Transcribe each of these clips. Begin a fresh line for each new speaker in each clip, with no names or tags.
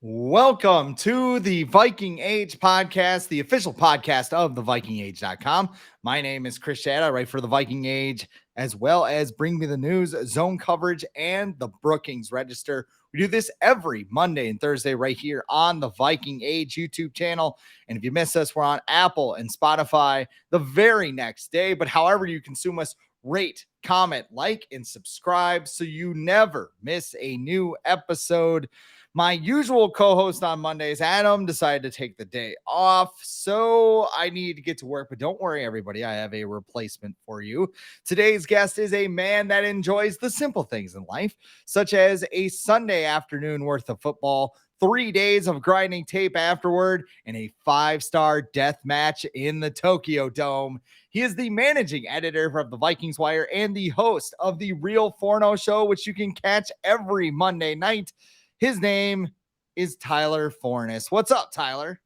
Welcome to the Viking Age podcast, the official podcast of the VikingAge.com. My name is Schad. I write for the Viking Age, as well as Bring Me the News, Zone Coverage, and the Brookings Register. We do this every Monday and Thursday right here on the Viking Age YouTube channel. And if you miss us, we're on Apple and Spotify the very next day. But however you consume us, rate, comment, like, and subscribe so you never miss a new episode. My usual co-host on Mondays, Adam, decided to take the day off, so I need to get to work. But don't worry, everybody, I have a replacement for you. Today's guest is a man that enjoys the simple things in life, such as a Sunday afternoon worth of football, 3 days of grinding tape afterward, and a 5-star death match in the Tokyo Dome. He is the managing editor of the Vikings Wire and the host of the Real Forno Show, which you can catch every Monday night. His name is Tyler Forness. What's up, Tyler?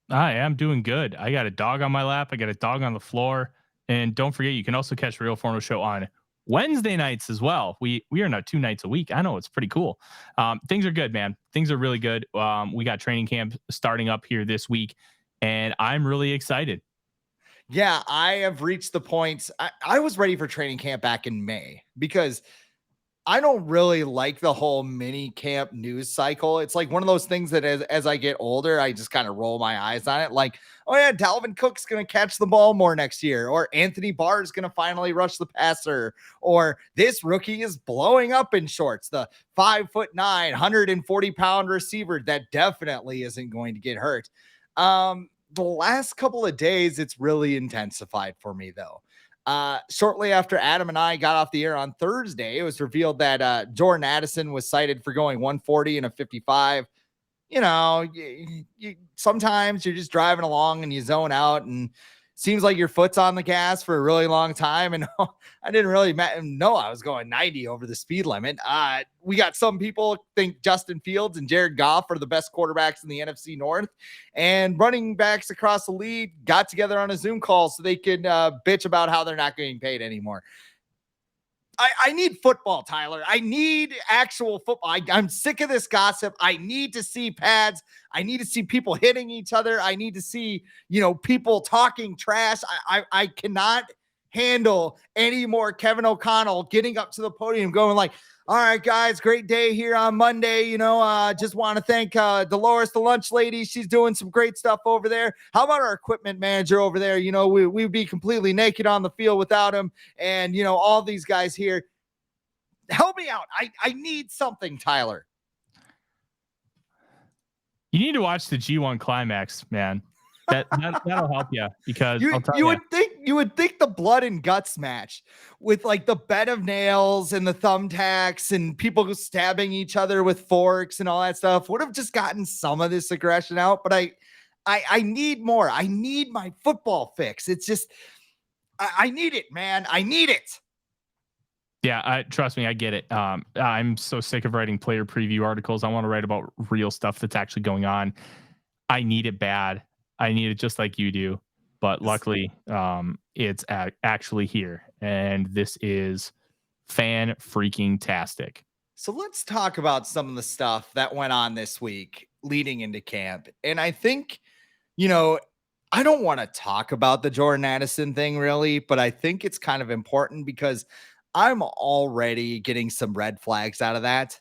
Hi, I'm doing good. I got a dog on my lap. I got a dog on the floor. And don't forget, you can also catch Real Forno Show on Wednesday nights as well. We are now 2 nights a week. I know, it's pretty cool. Things are good, man. Things are really good. We got training camp starting up here this week, and I'm really excited.
Yeah, I have reached the point. I was ready for training camp back in May because I don't really like the whole mini camp news cycle. It's like one of those things that as I get older, I just kind of roll my eyes on it. Like, oh yeah, Dalvin Cook's going to catch the ball more next year, or Anthony Barr is going to finally rush the passer, or this rookie is blowing up in shorts. The 5'9", 140-pound receiver that definitely isn't going to get hurt. The last couple of days, it's really intensified for me though. Shortly after Adam and I got off the air on Thursday, it was revealed that Jordan Addison was cited for going 140 and a 55. You know, sometimes you're just driving along and you zone out and seems like your foot's on the gas for a really long time. And I didn't really know I was going 90 over the speed limit. We got some people think Justin Fields and Jared Goff are the best quarterbacks in the NFC North, and running backs across the league got together on a Zoom call so they could bitch about how they're not getting paid anymore. I need football, Tyler. I need actual football. I'm sick of this gossip. I need to see pads. I need to see people hitting each other. I need to see, people talking trash. I cannot handle any more Kevin O'Connell getting up to the podium going like, all right, guys, great day here on Monday. Just want to thank Dolores, the lunch lady. She's doing some great stuff over there. How about our equipment manager over there? We'd be completely naked on the field without him. And, all these guys here. Help me out. I need something, Tyler.
You need to watch the G1 Climax, man. That'll help you, because
you would think the blood and guts match with like the bed of nails and the thumbtacks and people stabbing each other with forks and all that stuff would have just gotten some of this aggression out. But I need more. I need my football fix. It's just I need it, man. I need it.
Yeah, trust me, I get it. I'm so sick of writing player preview articles. I want to write about real stuff that's actually going on. I need it bad. I need it just like you do, but luckily it's actually here, and this is fan freaking tastic.
So let's talk about some of the stuff that went on this week leading into camp. And I think, I don't want to talk about the Jordan Addison thing really, but I think it's kind of important because I'm already getting some red flags out of that.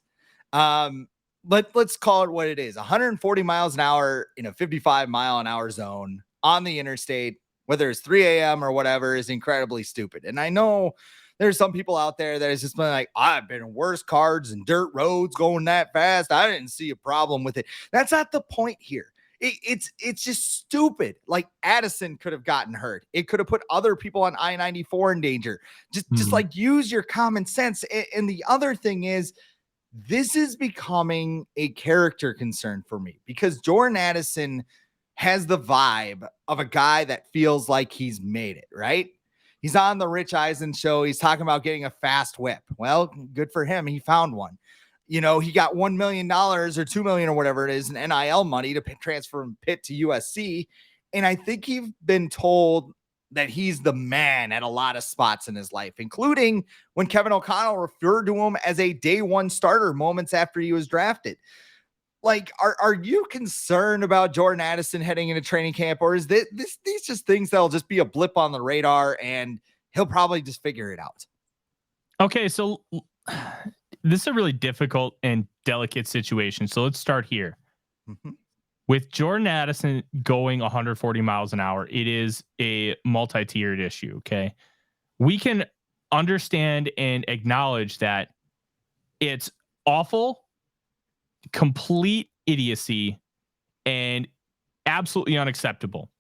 Let's call it what it is. 140 miles an hour in a 55 mile an hour zone on the interstate, whether it's 3 a.m. or whatever, is incredibly stupid. And I know there's some people out there that has just been like, I've been in worse cars and dirt roads going that fast. I didn't see a problem with it. That's not the point here. It's just stupid. Like Addison could have gotten hurt. It could have put other people on I-94 in danger. Just like use your common sense. And the other thing is, this is becoming a character concern for me because Jordan Addison has the vibe of a guy that feels like he's made it, right? He's on the Rich Eisen show. He's talking about getting a fast whip. Well, good for him. He found one. He got $1 million or $2 million or whatever it is in NIL money to transfer from Pitt to USC. And I think he's been told that he's the man at a lot of spots in his life, including when Kevin O'Connell referred to him as a day one starter moments after he was drafted. like, are you concerned about Jordan Addison heading into training camp, or is these just things that'll just be a blip on the radar and he'll probably just figure it out?
Okay, so this is a really difficult and delicate situation. So let's start here.
Mhm.
With Jordan Addison going 140 miles an hour, it is a multi-tiered issue. Okay. We can understand and acknowledge that it's awful, complete idiocy, and absolutely unacceptable.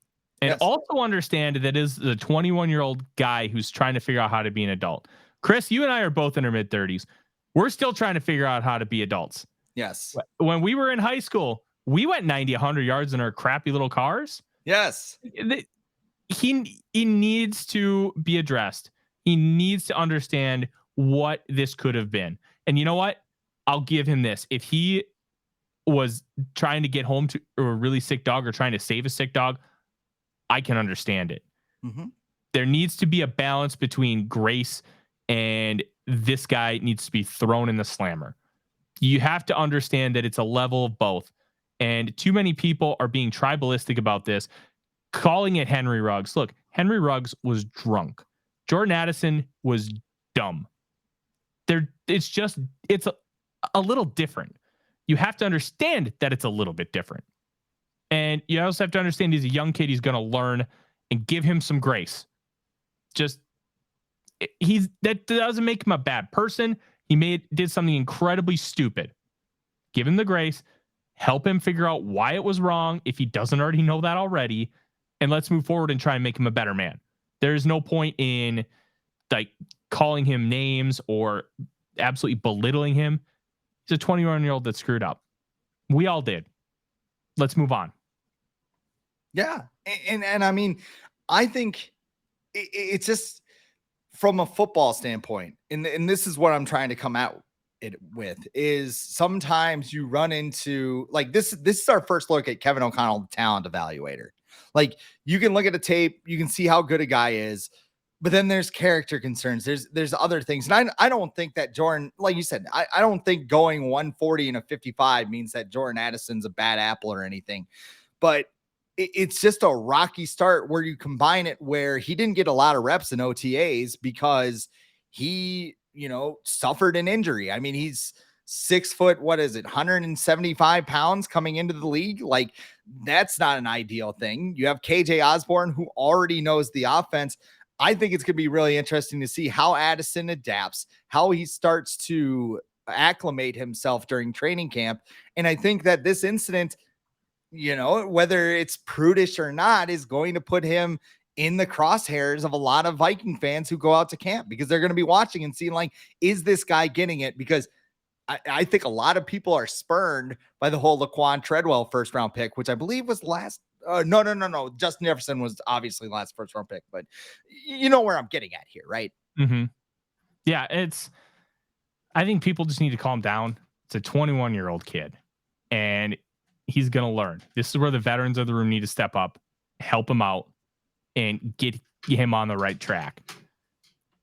And
Yes.
also understand that is the 21-year-old guy who's trying to figure out how to be an adult. Chris, you and I are both in our mid 30s. We're still trying to figure out how to be adults.
Yes.
When we were in high school, we went 90, 100 yards in our crappy little cars.
Yes.
He needs to be addressed. He needs to understand what this could have been. And you know what? I'll give him this. If he was trying to get home to a really sick dog or trying to save a sick dog, I can understand it.
Mm-hmm.
There needs to be a balance between grace and this guy needs to be thrown in the slammer. You have to understand that it's a level of both. And too many people are being tribalistic about this, calling it Henry Ruggs. Look, Henry Ruggs was drunk. Jordan Addison was dumb. It's a little different. You have to understand that it's a little bit different. And you also have to understand he's a young kid. He's going to learn and give him some grace. That doesn't make him a bad person. He did something incredibly stupid. Give him the grace, help him figure out why it was wrong if he doesn't already know that already, and let's move forward and try and make him a better man. There's no point in like calling him names or absolutely belittling him. He's a 21-year-old that screwed up. We all did. Let's move on.
Yeah. And I mean, I think it's just from a football standpoint, and this is what I'm trying to come out it with, is sometimes you run into like this is our first look at Kevin O'Connell, the talent evaluator. Like, you can look at a tape, you can see how good a guy is, but then there's character concerns. There's other things. And I don't think that Jordan, like you said, I don't think going 140 and a 55 means that Jordan Addison's a bad apple or anything. But it's just a rocky start where you combine it where he didn't get a lot of reps in OTAs because he, suffered an injury. I mean, he's 6 foot, 175 pounds coming into the league. Like, that's not an ideal thing. You have KJ Osborne, who already knows the offense. I think it's going to be really interesting to see how Addison adapts, how he starts to acclimate himself during training camp. And I think that this incident, whether it's prudish or not, is going to put him in the crosshairs of a lot of Viking fans who go out to camp, because they're going to be watching and seeing, like, is this guy getting it? Because I think a lot of people are spurned by the whole Laquan Treadwell first round pick, which I believe was last. No. Justin Jefferson was obviously last first round pick, but you know where I'm getting at here, right?
Mm-hmm. Yeah, I think people just need to calm down. It's a 21-year-old kid, and he's going to learn. This is where the veterans of the room need to step up, help him out, and get him on the right track.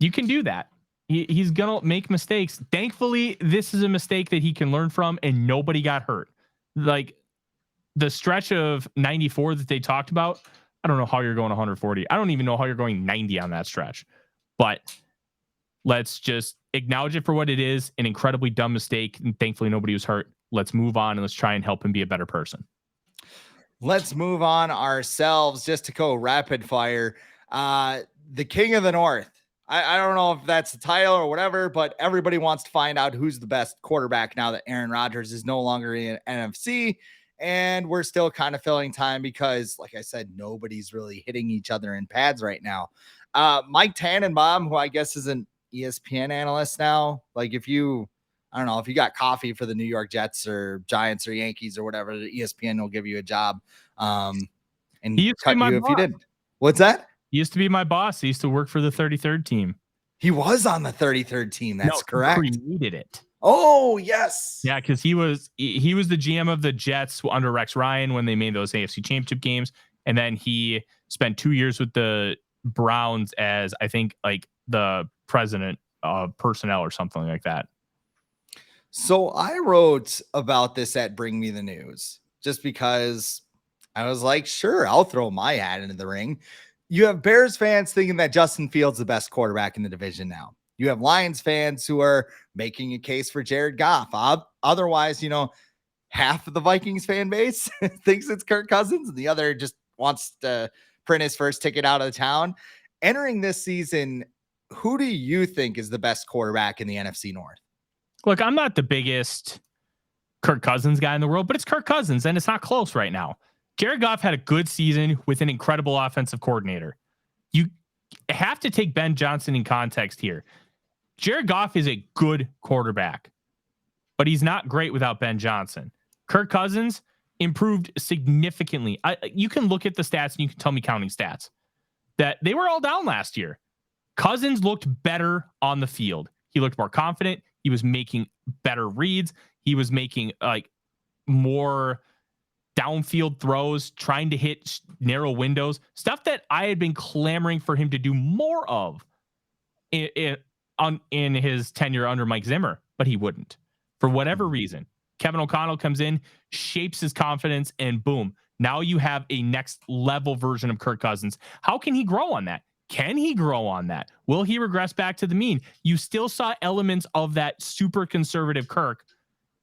You can do that. He's going to make mistakes. Thankfully, this is a mistake that he can learn from, and nobody got hurt. Like, the stretch of 94 that they talked about, I don't know how you're going 140. I don't even know how you're going 90 on that stretch. But let's just acknowledge it for what it is, an incredibly dumb mistake, and thankfully nobody was hurt. Let's move on, and let's try and help him be a better person.
Let's move on ourselves just to go rapid fire. The King of the North. I don't know if that's the title or whatever, but everybody wants to find out who's the best quarterback now that Aaron Rodgers is no longer in NFC. And we're still kind of filling time because, like I said, nobody's really hitting each other in pads right now. Mike Tannenbaum, who I guess is an ESPN analyst now. Like, I don't know, if you got coffee for the New York Jets or Giants or Yankees or whatever, the ESPN will give you a job and cut you if you didn't. What's that?
He used to be my boss. He used to work for the 33rd team.
He was on the 33rd team. That's correct.
He created it.
Oh, yes.
Yeah, because he was the GM of the Jets under Rex Ryan when they made those AFC Championship games. And then he spent 2 years with the Browns as, I think, like the president of personnel or something like that.
So I wrote about this at Bring Me the News just because I was like, sure, I'll throw my hat into the ring. You have Bears fans thinking that Justin Fields is the best quarterback in the division now. You have Lions fans who are making a case for Jared Goff. Otherwise, half of the Vikings fan base thinks it's Kirk Cousins, and the other just wants to print his first ticket out of town. Entering this season, who do you think is the best quarterback in the NFC North?
Look, I'm not the biggest Kirk Cousins guy in the world, but it's Kirk Cousins, and it's not close right now. Jared Goff had a good season with an incredible offensive coordinator. You have to take Ben Johnson in context here. Jared Goff is a good quarterback, but he's not great without Ben Johnson. Kirk Cousins improved significantly. You can look at the stats and you can tell me counting stats that they were all down last year. Cousins looked better on the field. He looked more confident. He was making better reads. He was making more downfield throws, trying to hit narrow windows, stuff that I had been clamoring for him to do more of in his tenure under Mike Zimmer, but he wouldn't. For whatever reason, Kevin O'Connell comes in, shapes his confidence, and boom, now you have a next level version of Kirk Cousins. How can he grow on that? Can he grow on that? Will he regress back to the mean? You still saw elements of that super conservative Kirk.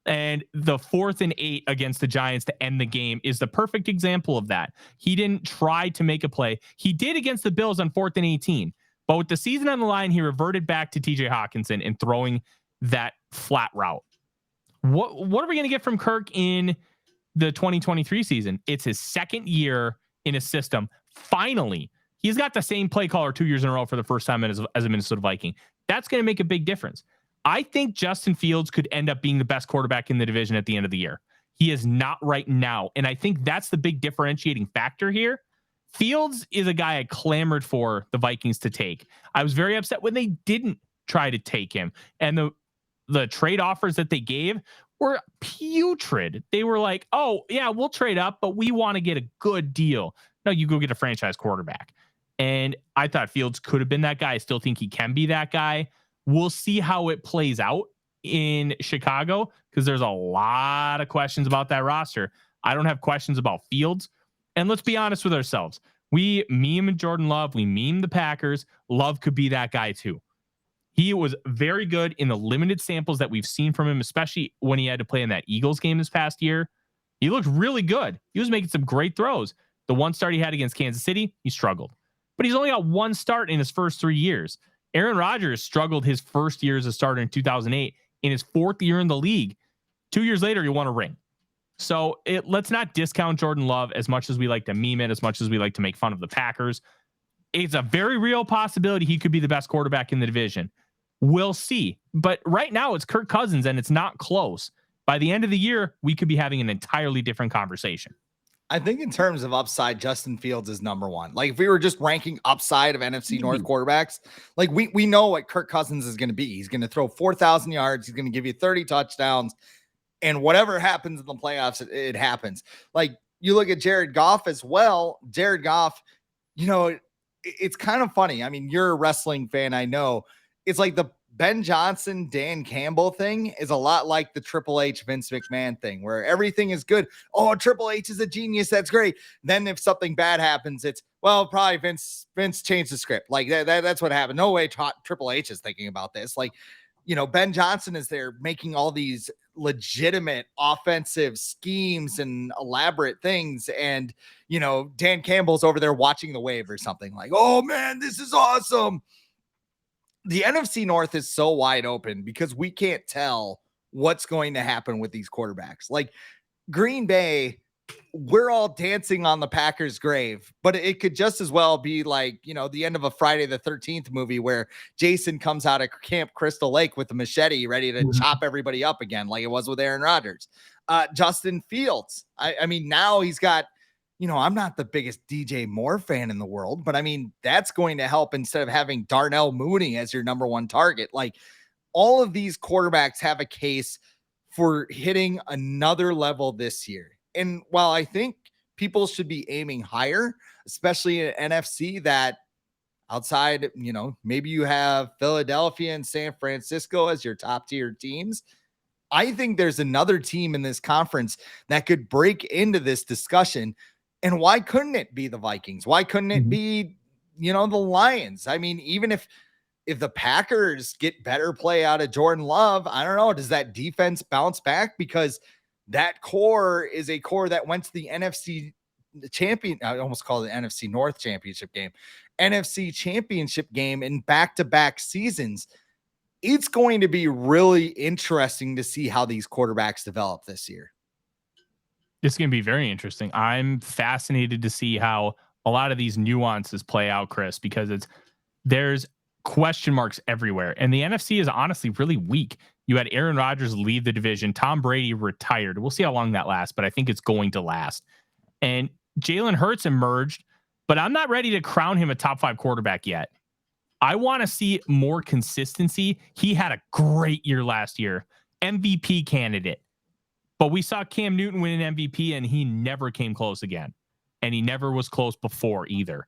And the 4th and 8 against the Giants to end the game is the perfect example of that. He didn't try to make a play. He did against the Bills on 4th and 18. But with the season on the line, he reverted back to TJ Hawkinson and throwing that flat route. What are we going to get from Kirk in the 2023 season? It's his second year in a system. Finally, he's got the same play caller 2 years in a row for the first time as a Minnesota Viking. That's going to make a big difference. I think Justin Fields could end up being the best quarterback in the division at the end of the year. He is not right now. And I think that's the big differentiating factor here. Fields is a guy I clamored for the Vikings to take. I was very upset when they didn't try to take him. And the trade offers that they gave were putrid. They were like, oh, yeah, we'll trade up, but we want to get a good deal. No, you go get a franchise quarterback. And I thought Fields could have been that guy. I still think he can be that guy. We'll see how it plays out in Chicago because there's a lot of questions about that roster. I don't have questions about Fields. And let's be honest with ourselves. We meme Jordan Love. We meme the Packers. Love could be that guy too. He was very good in the limited samples that we've seen from him, especially when he had to play in that Eagles game this past year. He looked really good. He was making some great throws. The one start he had against Kansas City, he struggled. But he's only got one start in his first 3 years. Aaron Rodgers struggled his first year as a starter in 2008. In his 4th year in the league, 2 years later, he won a ring. So let's not discount Jordan Love as much as we like to meme it, as much as we like to make fun of the Packers. It's a very real possibility he could be the best quarterback in the division. We'll see. But right now, it's Kirk Cousins, and it's not close. By the end of the year, we could be having an entirely different conversation.
I think in terms of upside, Justin Fields is number one. Like if we were just ranking upside of NFC North quarterbacks, like we know what Kirk Cousins is going to be. He's going to throw 4,000 yards. He's going to give you 30 touchdowns, and whatever happens in the playoffs, it happens. Like you look at Jared Goff as well. Jared Goff, it's kind of funny. I mean, you're a wrestling fan. I know it's like the Ben Johnson, Dan Campbell thing is a lot like the Triple H, Vince McMahon thing where everything is good. Oh, Triple H is a genius. That's great. Then if something bad happens, it's, well, probably Vince changed the script. Like that's what happened. No way Triple H is thinking about this. Like, Ben Johnson is there making all these legitimate offensive schemes and elaborate things. And, Dan Campbell's over there watching the wave or something like, oh man, this is awesome. The NFC North is so wide open because we can't tell what's going to happen with these quarterbacks. Like Green Bay, we're all dancing on the Packers' grave, but it could just as well be like, the end of a Friday the 13th movie where Jason comes out of Camp Crystal Lake with a machete ready to chop everybody up again, like it was with Aaron Rodgers. Justin Fields. I mean, now he's got, I'm not the biggest DJ Moore fan in the world, but I mean, that's going to help instead of having Darnell Mooney as your number one target. Like all of these quarterbacks have a case for hitting another level this year. And while I think people should be aiming higher, especially in NFC that outside, maybe you have Philadelphia and San Francisco as your top tier teams. I think there's another team in this conference that could break into this discussion. And why couldn't it be the Vikings? Why couldn't it be, the Lions? I mean, even if the Packers get better play out of Jordan Love, I don't know, does that defense bounce back? Because that core is a core that went to the NFC champion. I almost call it the NFC North championship game, NFC championship game in back-to-back seasons. It's going to be really interesting to see how these quarterbacks develop this year.
It's going to be very interesting. I'm fascinated to see how a lot of these nuances play out, Chris, because there's question marks everywhere. And the NFC is honestly really weak. You had Aaron Rodgers leave the division. Tom Brady retired. We'll see how long that lasts, but I think it's going to last. And Jalen Hurts emerged, but I'm not ready to crown him a top 5 quarterback yet. I want to see more consistency. He had a great year last year, MVP candidate. But we saw Cam Newton win an MVP, and he never came close again. And he never was close before either.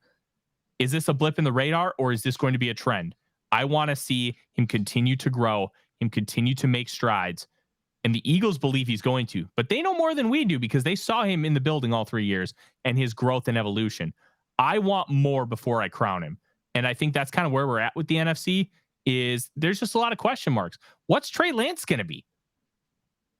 Is this a blip in the radar, or is this going to be a trend? I want to see him continue to grow, him continue to make strides. And the Eagles believe he's going to. But they know more than we do because they saw him in the building all 3 years and his growth and evolution. I want more before I crown him. And I think that's kind of where we're at with the NFC is there's just a lot of question marks. What's Trey Lance going to be?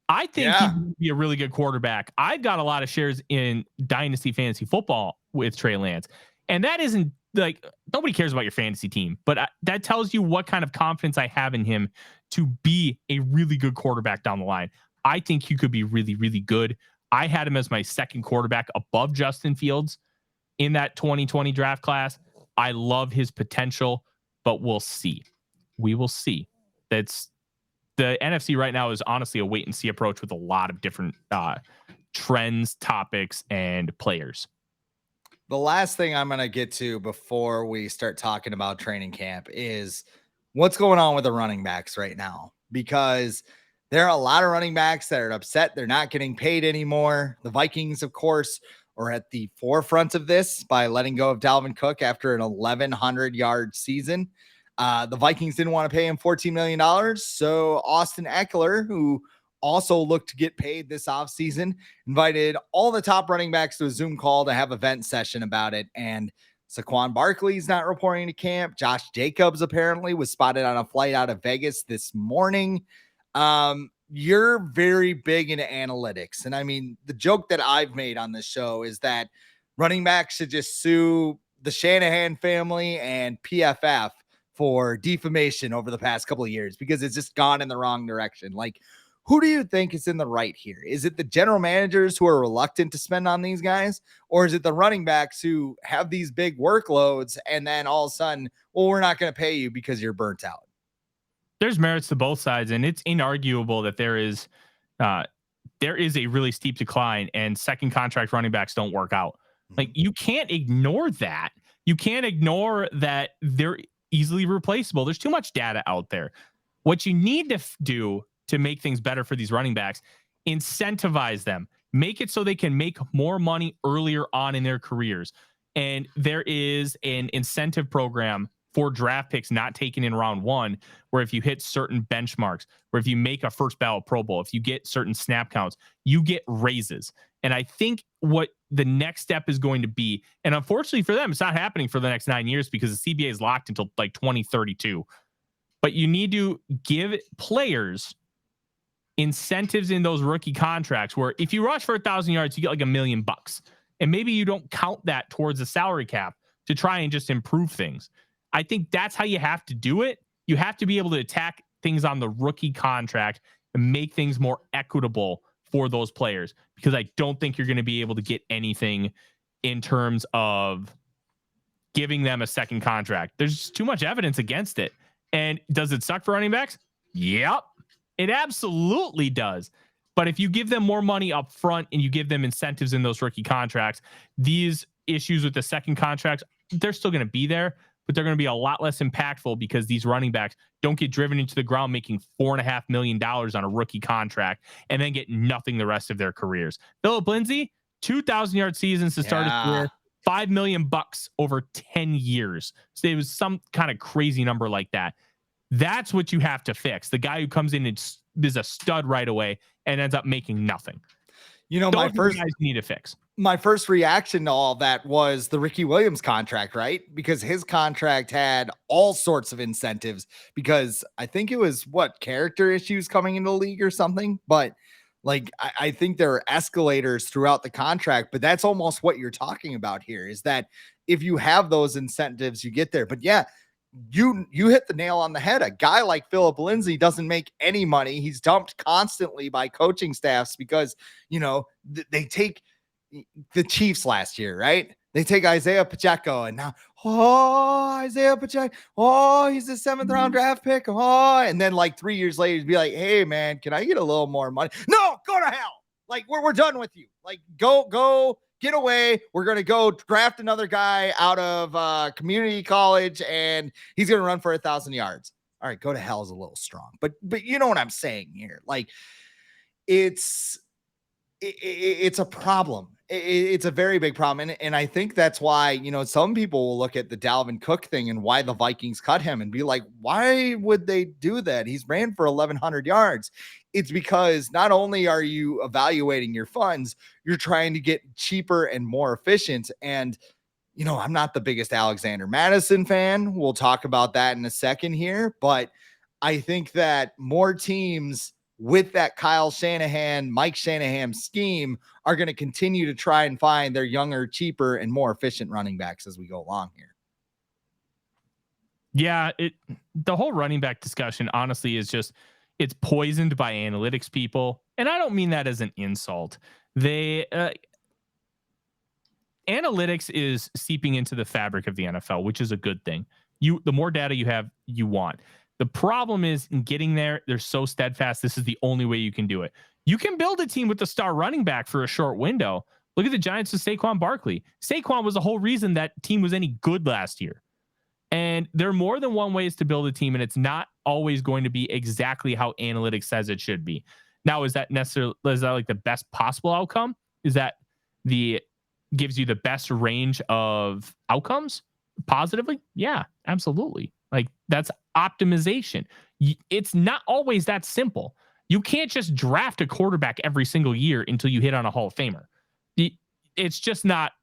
I think he would be a really good quarterback. I've got a lot of shares in Dynasty Fantasy Football with Trey Lance. And that isn't like nobody cares about your fantasy team, but that tells you what kind of confidence I have in him to be a really good quarterback down the line. I think he could be really, really good. I had him as my second quarterback above Justin Fields in that 2020 draft class. I love his potential, but we'll see. We will see. That's the NFC right now is honestly a wait and see approach with a lot of different trends, topics, and players.
The last thing I'm going to get to before we start talking about training camp is what's going on with the running backs right now, because there are a lot of running backs that are upset. They're not getting paid anymore. The Vikings, of course, are at the forefront of this by letting go of Dalvin Cook after an 1,100-yard season. The Vikings didn't want to pay him $14 million. So Austin Eckler, who also looked to get paid this offseason, invited all the top running backs to a Zoom call to have a vent session about it. And Saquon Barkley's not reporting to camp. Josh Jacobs apparently was spotted on a flight out of Vegas this morning. You're very big into analytics. And I mean, the joke that I've made on this show is that running backs should just sue the Shanahan family and PFF for defamation over the past couple of years because it's just gone in the wrong direction. Like, who do you think is in the right here? Is it the general managers who are reluctant to spend on these guys? Or is it the running backs who have these big workloads and then all of a sudden, well, we're not going to pay you because you're burnt out?
There's merits to both sides, and it's inarguable that there is a really steep decline and second contract running backs don't work out. Like, you can't ignore that. You can't ignore that they're easily replaceable. There's too much data out there. What you need to do to make things better for these running backs, incentivize them, make it so they can make more money earlier on in their careers. And there is an incentive program for draft picks not taken in round 1, where if you hit certain benchmarks, where if you make a first ballot Pro Bowl, if you get certain snap counts, you get raises. And I think what the next step is going to be, and unfortunately for them, it's not happening for the next 9 years because the CBA is locked until like 2032. But you need to give players incentives in those rookie contracts where if you rush for 1,000 yards, you get like $1 million. And maybe you don't count that towards the salary cap to try and just improve things. I think that's how you have to do it. You have to be able to attack things on the rookie contract and make things more equitable for those players, because I don't think you're going to be able to get anything in terms of giving them a second contract. There's too much evidence against it. And does it suck for running backs? Yep, it absolutely does. But if you give them more money up front and you give them incentives in those rookie contracts, these issues with the second contracts, they're still going to be there, but they're going to be a lot less impactful because these running backs don't get driven into the ground making $4.5 million on a rookie contract and then get nothing the rest of their careers. Phillip Lindsay, 2,000-yard seasons to start his career, $5 million over 10 years. So it was some kind of crazy number like that. That's what you have to fix. The guy who comes in and is a stud right away and ends up making nothing.
You know,
Those are the guys you need to fix.
My first reaction to all that was the Ricky Williams contract, right? Because his contract had all sorts of incentives because I think it was character issues coming into the league or something. But like, I think there are escalators throughout the contract, but that's almost what you're talking about here is that if you have those incentives, you get there. But yeah, you hit the nail on the head. A guy like Philip Lindsay doesn't make any money. He's dumped constantly by coaching staffs because, they take the Chiefs last year, right? They take Isaiah Pacheco and now, Isaiah Pacheco, he's the 7th round draft pick. And then like 3 years later, he'd be like, hey man, can I get a little more money? No, go to hell. Like we're done with you. Like go get away. We're going to go draft another guy out of community college and he's going to run for 1,000 yards. All right, go to hell is a little strong, but you know what I'm saying here. Like it's a problem. It's a very big problem. And I think that's why, some people will look at the Dalvin Cook thing and why the Vikings cut him and be like, why would they do that? He's ran for 1,100 yards. It's because not only are you evaluating your funds, you're trying to get cheaper and more efficient. And, I'm not the biggest Alexander Madison fan. We'll talk about that in a second here. But I think that more teams with that Kyle Shanahan, Mike Shanahan scheme are going to continue to try and find their younger, cheaper, and more efficient running backs as we go along here.
Yeah, the whole running back discussion, honestly, is just, it's poisoned by analytics people. And I don't mean that as an insult. Analytics is seeping into the fabric of the NFL, which is a good thing. The more data you have, you want. The problem is in getting there, they're so steadfast. This is the only way you can do it. You can build a team with a star running back for a short window. Look at the Giants with Saquon Barkley. Saquon was the whole reason that team was any good last year. And there are more than one ways to build a team, and it's not always going to be exactly how analytics says it should be. Now, is that like the best possible outcome? Is that gives you the best range of outcomes positively? Yeah, absolutely. Like that's optimization. It's not always that simple. You can't just draft a quarterback every single year until you hit on a Hall of Famer. It's just not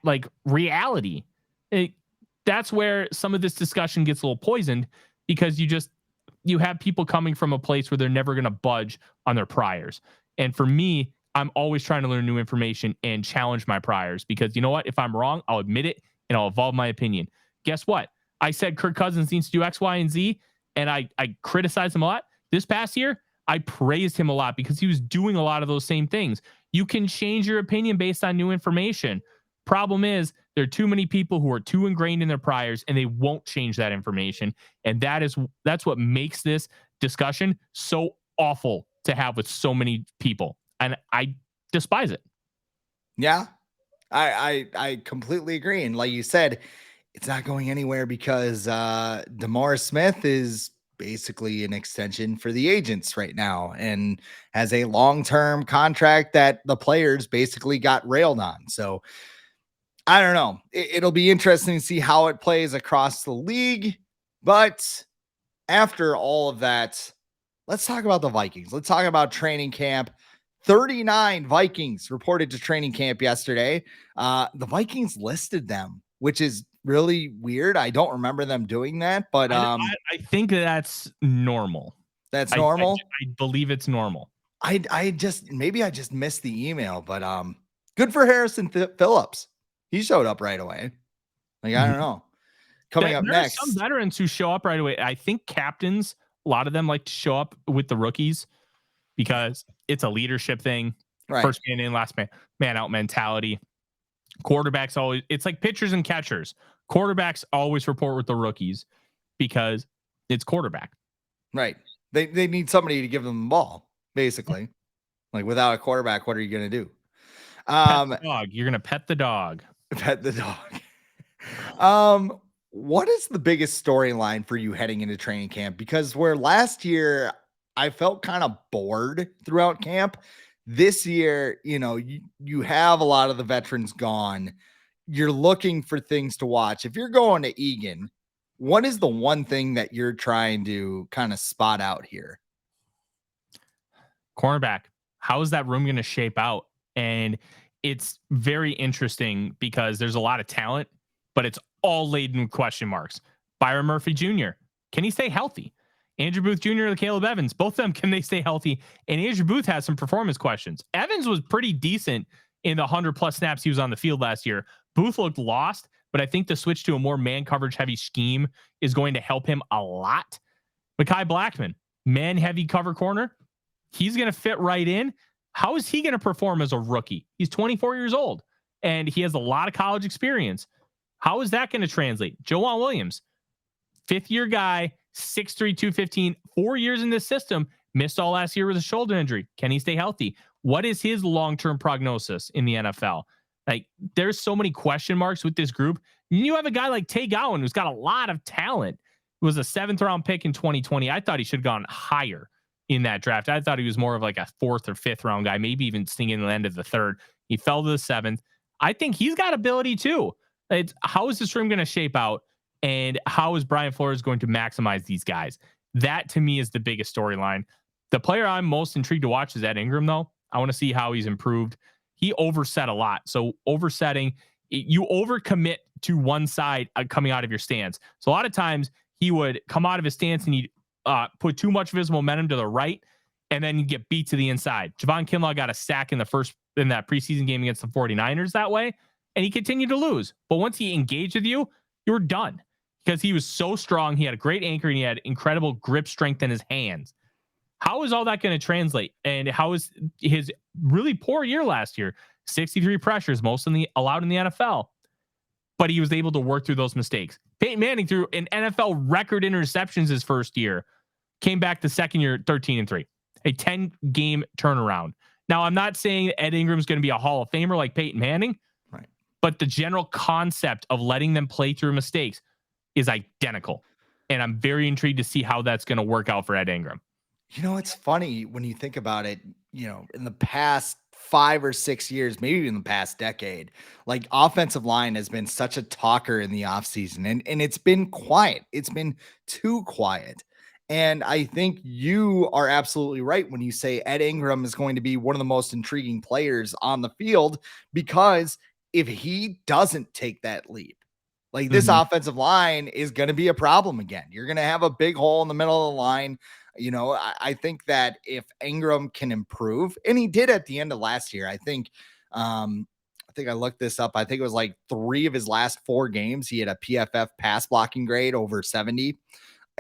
like reality. That's where some of this discussion gets a little poisoned because you have people coming from a place where they're never going to budge on their priors. And for me, I'm always trying to learn new information and challenge my priors because you know what? If I'm wrong, I'll admit it and I'll evolve my opinion. Guess what? I said Kirk Cousins needs to do X, Y, and Z, and I criticized him a lot. This past year, I praised him a lot because he was doing a lot of those same things. You can change your opinion based on new information. Problem is, there are too many people who are too ingrained in their priors, and they won't change that information. And that's what makes this discussion so awful to have with so many people. And I despise it.
Yeah, I completely agree. And like you said, it's not going anywhere because DeMaurice Smith is basically an extension for the agents right now and has a long-term contract that the players basically got railed on. So I don't know. It'll be interesting to see how it plays across the league. But after all of that, let's talk about the Vikings. Let's talk about training camp. 39 Vikings reported to training camp yesterday. The Vikings listed them, which is really weird. I don't remember them doing that, but
I think that's normal.
That's normal.
I believe it's normal.
I just missed the email, but good for Harrison Phillips. He showed up right away. Like I don't know. Coming up next,
some veterans who show up right away. I think captains, a lot of them like to show up with the rookies because it's a leadership thing. Right. First man in, last man out mentality. Quarterbacks always, it's like pitchers and catchers. Quarterbacks always report with the rookies because it's quarterback.
Right. They need somebody to give them the ball, basically. Like without a quarterback, what are you going to do?
Pet the dog. You're going to pet the dog.
Pet the dog. What is the biggest storyline for you heading into training camp? Because where last year I felt kind of bored throughout camp, this year, you have a lot of the veterans gone. You're looking for things to watch. If you're going to Egan, what is the one thing that you're trying to kind of spot out here?
cornerback. How is that room going to shape out? And it's very interesting because there's a lot of talent, but it's all laden with question marks. Byron Murphy Jr., can he stay healthy? Andrew Booth Jr. and Caleb Evans, both of them, can they stay healthy? And Andrew Booth has some performance questions. Evans was pretty decent in the 100+ snaps he was on the field last year. Booth looked lost, but I think the switch to a more man coverage heavy scheme is going to help him a lot. Mekhi Blackman, man heavy cover corner. He's going to fit right in. How is he going to perform as a rookie? He's 24 years old and he has a lot of college experience. How is that going to translate? Joanne Williams, 5th-year guy, 6'3", 215, 4 years in this system, missed all last year with a shoulder injury. Can he stay healthy? What is his long-term prognosis in the NFL? Like, there's so many question marks with this group. You have a guy like Tay Gowan, who's got a lot of talent, who was a 7th-round pick in 2020. I thought he should have gone higher in that draft. I thought he was more of like a 4th or 5th round guy, maybe even sneaking in the end of the 3rd. He fell to the 7th. I think he's got ability too. How is this room going to shape out? And how is Brian Flores going to maximize these guys? That to me is the biggest storyline. The player I'm most intrigued to watch is Ed Ingram, though. I want to see how he's improved. He overset a lot. So oversetting, you overcommit to one side coming out of your stance. So a lot of times he would come out of his stance and he'd put too much of his momentum to the right, and then you get beat to the inside. Javon Kinlaw got a sack in that preseason game against the 49ers that way, and he continued to lose. But once he engaged with you, you were done because he was so strong. He had a great anchor and he had incredible grip strength in his hands. How is all that going to translate? And how is his really poor year last year? 63 pressures, most allowed in the NFL. But he was able to work through those mistakes. Peyton Manning threw an NFL record interceptions his first year, came back the second year 13-3, a 10-game turnaround. Now, I'm not saying Ed Ingram's going to be a Hall of Famer like Peyton Manning,
right?
But the general concept of letting them play through mistakes is identical. And I'm very intrigued to see how that's going to work out for Ed Ingram.
You know, it's funny when you think about it, you know, in the past 5 or 6 years, maybe even the past decade, like offensive line has been such a talker in the offseason, and it's been quiet. It's been too quiet. And I think you are absolutely right when you say Ed Ingram is going to be one of the most intriguing players on the field, because if he doesn't take that leap, like this offensive line is going to be a problem again. You're going to have a big hole in the middle of the line. You know, I think that if Ingram can improve, and he did at the end of last year, I think I looked this up. I think it was like 3 of his last 4 games, he had a PFF pass blocking grade over 70.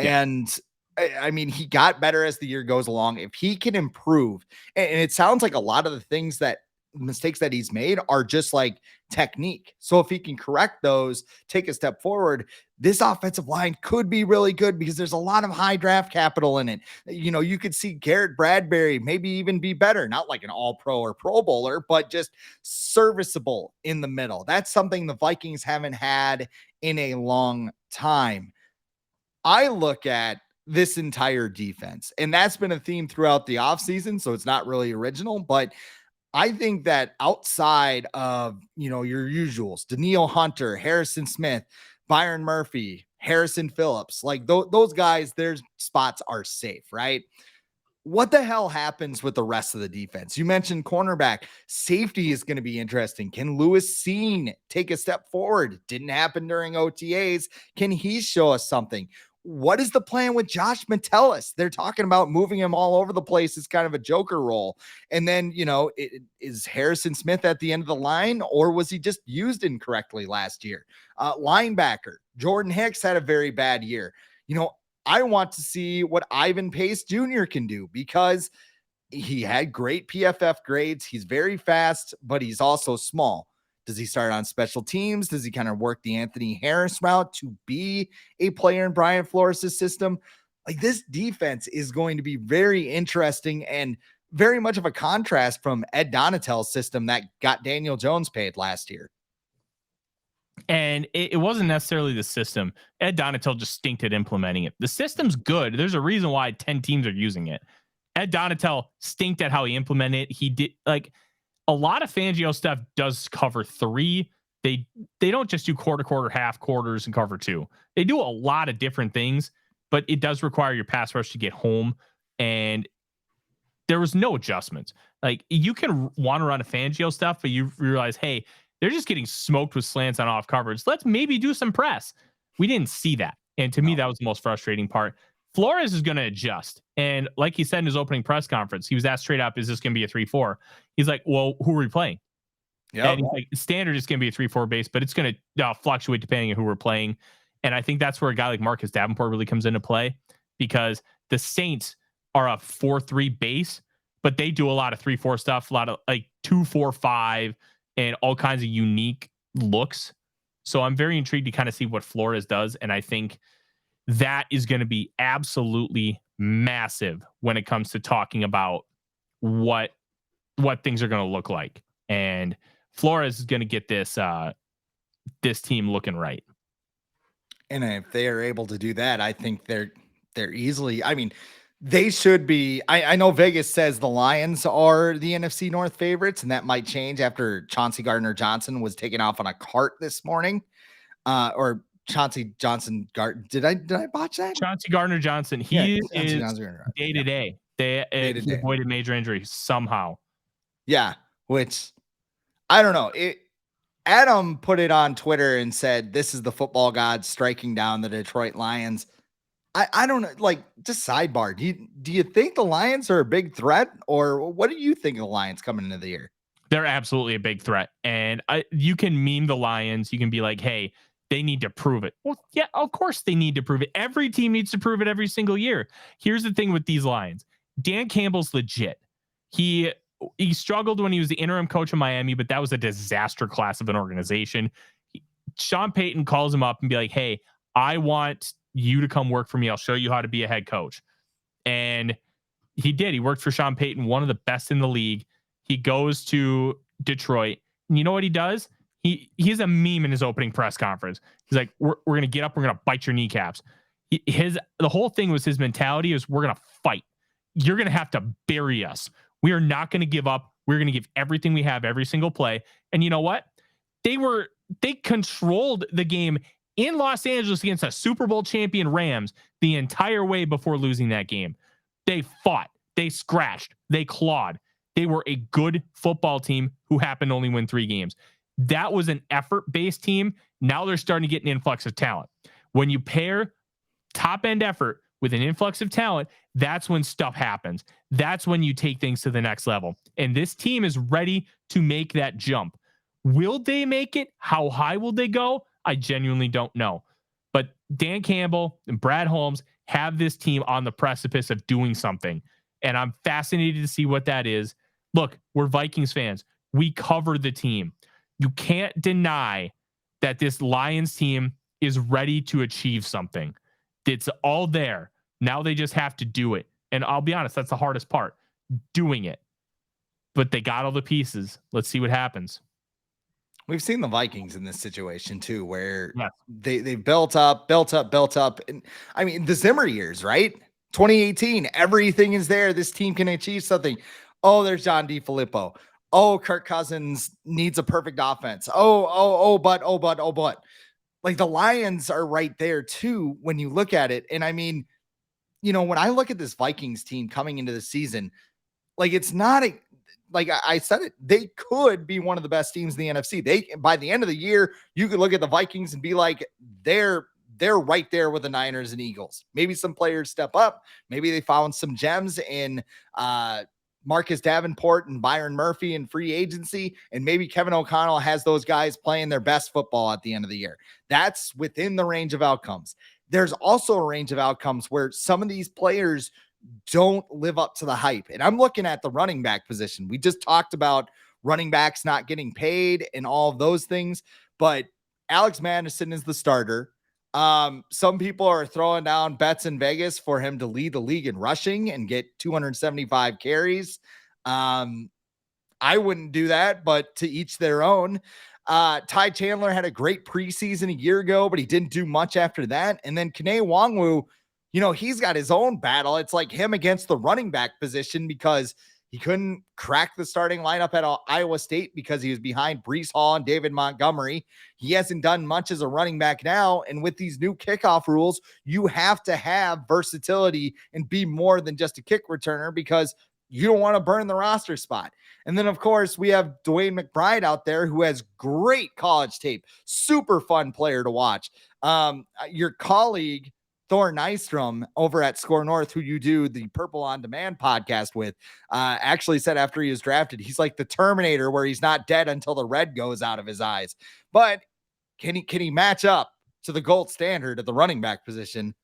Yeah. And I mean, he got better as the year goes along. If he can improve, and it sounds like a lot of the mistakes that he's made are just like technique. So if he can correct those, take a step forward, this offensive line could be really good because there's a lot of high draft capital in it. You know, you could see Garrett Bradbury maybe even be better, not like an all-pro or pro bowler, but just serviceable in the middle. That's something the Vikings haven't had in a long time. I look at this entire defense, and that's been a theme throughout the offseason, so it's not really original, but I think that outside of, you know, your usuals, Danielle Hunter, Harrison Smith, Byron Murphy, Harrison Phillips, like those guys, their spots are safe, right? What the hell happens with the rest of the defense? You mentioned cornerback. Safety is going to be interesting. Can Lewis Seen take a step forward? Didn't happen during OTAs. Can he show us something? What is the plan with Josh Metellus? They're talking about moving him all over the place. It's kind of a joker role. And then, you know, is Harrison Smith at the end of the line, or was he just used incorrectly last year? Linebacker Jordan Hicks had a very bad year. You know, I want to see what Ivan Pace Jr. can do, because he had great PFF grades. He's very fast, but he's also small. Does he start on special teams? Does he kind of work the Anthony Harris route to be a player in Brian Flores' system? Like, this defense is going to be very interesting and very much of a contrast from Ed Donatell's system that got Daniel Jones paid last year.
And it wasn't necessarily the system. Ed Donatell just stinked at implementing it. The system's good. There's a reason why 10 teams are using it. Ed Donatell stinked at how he implemented it. He did, like, a lot of Fangio stuff does cover 3. They don't just do quarter, half, quarters, and cover 2. They do a lot of different things, but it does require your pass rush to get home. And there was no adjustments. Like, you can want to run a Fangio stuff, but you realize, hey, they're just getting smoked with slants on off coverage. Let's maybe do some press. We didn't see that. And to me, that was the most frustrating part. Flores is going to adjust. And like he said in his opening press conference, he was asked straight up, is this going to be a 3-4? He's like, well, who are we playing? And he's like, standard is going to be a 3-4 base, but it's going to fluctuate depending on who we're playing. And I think that's where a guy like Marcus Davenport really comes into play, because the Saints are a 4-3 base, but they do a lot of 3-4 stuff, a lot of like 2-4-5 and all kinds of unique looks. So I'm very intrigued to kind of see what Flores does. And I think that is going to be absolutely massive when it comes to talking about what things are going to look like. And Flores is going to get this team looking right.
And if they are able to do that, I think they're easily, I mean, they should be. I know Vegas says the Lions are the NFC North favorites, and that might change after Chauncey Gardner-Johnson was taken off on a cart this morning. Or Chauncey Johnson Did I botch that?
Chauncey Gardner-Johnson. He is day to day. They avoided major injury somehow.
Yeah, which I don't know. Adam put it on Twitter and said, "This is the football gods striking down the Detroit Lions." I don't know, like, just sidebar. Do you think the Lions are a big threat, or what do you think of the Lions coming into the year?
They're absolutely a big threat. And you can meme the Lions. You can be like, hey, they need to prove it. Well, yeah, of course they need to prove it. Every team needs to prove it every single year. Here's the thing with these Lions. Dan Campbell's legit. He struggled when he was the interim coach of Miami, but that was a disaster class of an organization. Sean Payton calls him up and be like, hey, I want you to come work for me. I'll show you how to be a head coach. And he did. He worked for Sean Payton, one of the best in the league. He goes to Detroit. And you know what he does? He's a meme in his opening press conference. He's like, we're going to get up. We're going to bite your kneecaps. The whole thing was his mentality is, we're going to fight. You're going to have to bury us. We are not going to give up. We're going to give everything we have every single play. And you know what? They controlled the game in Los Angeles against a Super Bowl champion Rams the entire way before losing that game. They fought, they scratched, they clawed. They were a good football team who happened to only win 3 games. That was an effort-based team. Now they're starting to get an influx of talent. When you pair top-end effort with an influx of talent, that's when stuff happens. That's when you take things to the next level. And this team is ready to make that jump. Will they make it? How high will they go? I genuinely don't know. But Dan Campbell and Brad Holmes have this team on the precipice of doing something. And I'm fascinated to see what that is. Look, we're Vikings fans. We covered the team. You can't deny that this Lions team is ready to achieve something. It's all there. Now they just have to do it. And I'll be honest, that's the hardest part, doing it. But they got all the pieces. Let's see what happens.
We've seen the Vikings in this situation too, where they built up. And I mean, the Zimmer years, right? 2018, everything is there. This team can achieve something. Oh, there's John DeFilippo. Oh, Kirk Cousins needs a perfect offense. But like, the Lions are right there too when you look at it. And I mean, you know, when I look at this Vikings team coming into the season, like, it's not like I said it, they could be one of the best teams in the NFC. By the end of the year, you could look at the Vikings and be like, they're right there with the Niners and Eagles. Maybe some players step up. Maybe they found some gems in Marcus Davenport and Byron Murphy in free agency. And maybe Kevin O'Connell has those guys playing their best football at the end of the year. That's within the range of outcomes. There's also a range of outcomes where some of these players don't live up to the hype. And I'm looking at the running back position. We just talked about running backs not getting paid and all of those things, but Alex Madison is the starter. Some people are throwing down bets in Vegas for him to lead the league in rushing and get 275 carries. I wouldn't do that, but to each their own. Ty Chandler had a great preseason a year ago, but he didn't do much after that. And then Kene Nwangwu, you know, he's got his own battle. It's like him against the running back position, because he couldn't crack the starting lineup at Iowa State because he was behind Breece Hall and David Montgomery. He hasn't done much as a running back now. And with these new kickoff rules, you have to have versatility and be more than just a kick returner, because you don't want to burn the roster spot. And then, of course, we have DeWayne McBride out there who has great college tape, super fun player to watch. Your colleague, Thor Nystrom over at Score North, who you do the Purple on Demand podcast with, actually said after he was drafted, he's like the Terminator where he's not dead until the red goes out of his eyes. But can he match up to the gold standard at the running back position?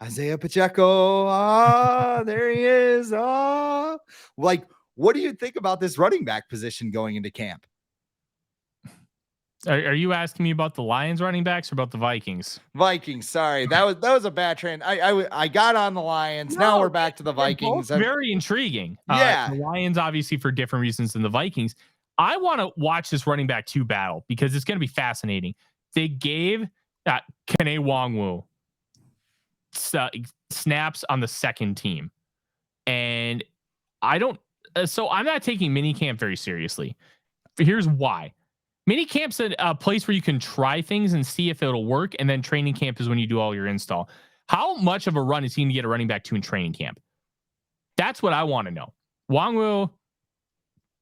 Isaiah Pacheco, there he is. Like, what do you think about this running back position going into camp?
Are you asking me about the Lions running backs or about the Vikings?
Vikings. Sorry, that was a bad trend. I got on the Lions. Now we're back to the Vikings.
Very intriguing.
Yeah,
the Lions obviously for different reasons than the Vikings. I want to watch this running back 2 battle because it's going to be fascinating. They gave Kene Nwangwu snaps on the second team, and I don't. So I'm not taking minicamp very seriously. Here's why. Minicamp's a place where you can try things and see if it'll work, and then training camp is when you do all your install. How much of a run is he going to get a running back 2 in training camp? That's what I want to know. Nwangwu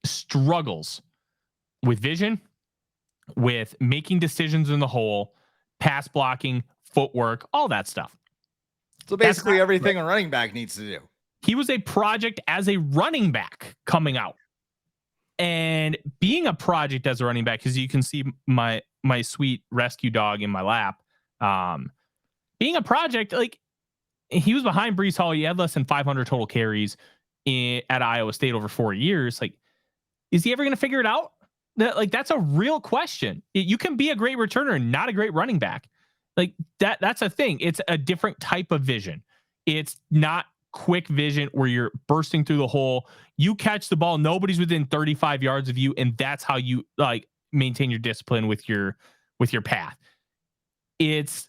struggles with vision, with making decisions in the hole, pass blocking, footwork, all that stuff.
So basically everything a running back needs to do.
He was a project as a running back coming out. And being a project as a running back, because you can see my sweet rescue dog in my lap, being a project, like he was behind Breece Hall. He had less than 500 total carries at Iowa State over 4 years. Like, is he ever going to figure it out? That's a real question. You can be a great returner and not a great running back. Like that's a thing. It's a different type of vision. It's not quick vision where you're bursting through the hole. You catch the ball, nobody's within 35 yards of you, and that's how you like maintain your discipline with your path. It's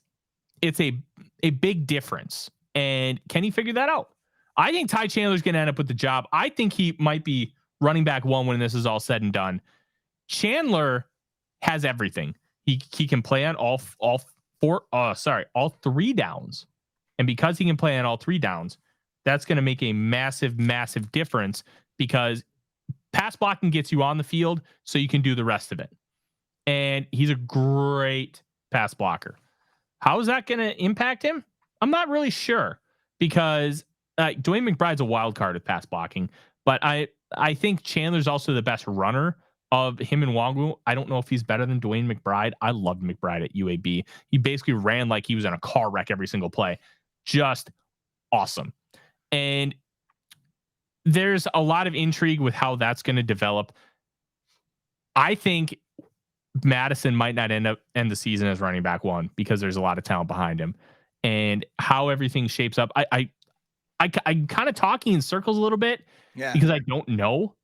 a big difference. And can he figure that out? I think Ty Chandler's going to end up with the job. I think he might be running back 1 when this is all said and done. Chandler has everything. He can play on all 3 downs. And because he can play on all 3 downs, that's going to make a massive, massive difference because pass blocking gets you on the field so you can do the rest of it. And he's a great pass blocker. How is that going to impact him? I'm not really sure because DeWayne McBride's a wild card at pass blocking, but I think Chandler's also the best runner of him and Nwangwu. I don't know if he's better than DeWayne McBride. I loved McBride at UAB. He basically ran like he was in a car wreck every single play. Just awesome. And there's a lot of intrigue with how that's going to develop. I think Madison might not end the season as running back 1 because there's a lot of talent behind him, and how everything shapes up. I'm kind of talking in circles a little bit because I don't know.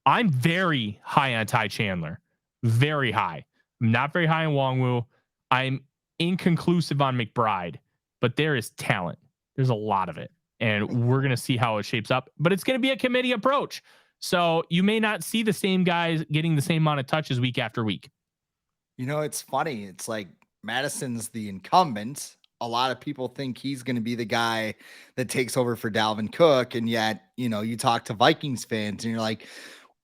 I'm very high on Ty Chandler, very high. I'm not very high on Nwangwu. I'm inconclusive on McBride, but there is talent. There's a lot of it. And we're going to see how it shapes up, but it's going to be a committee approach. So you may not see the same guys getting the same amount of touches week after week.
You know, it's funny. It's like Madison's the incumbent. A lot of people think he's going to be the guy that takes over for Dalvin Cook. And yet, you know, you talk to Vikings fans and you're like,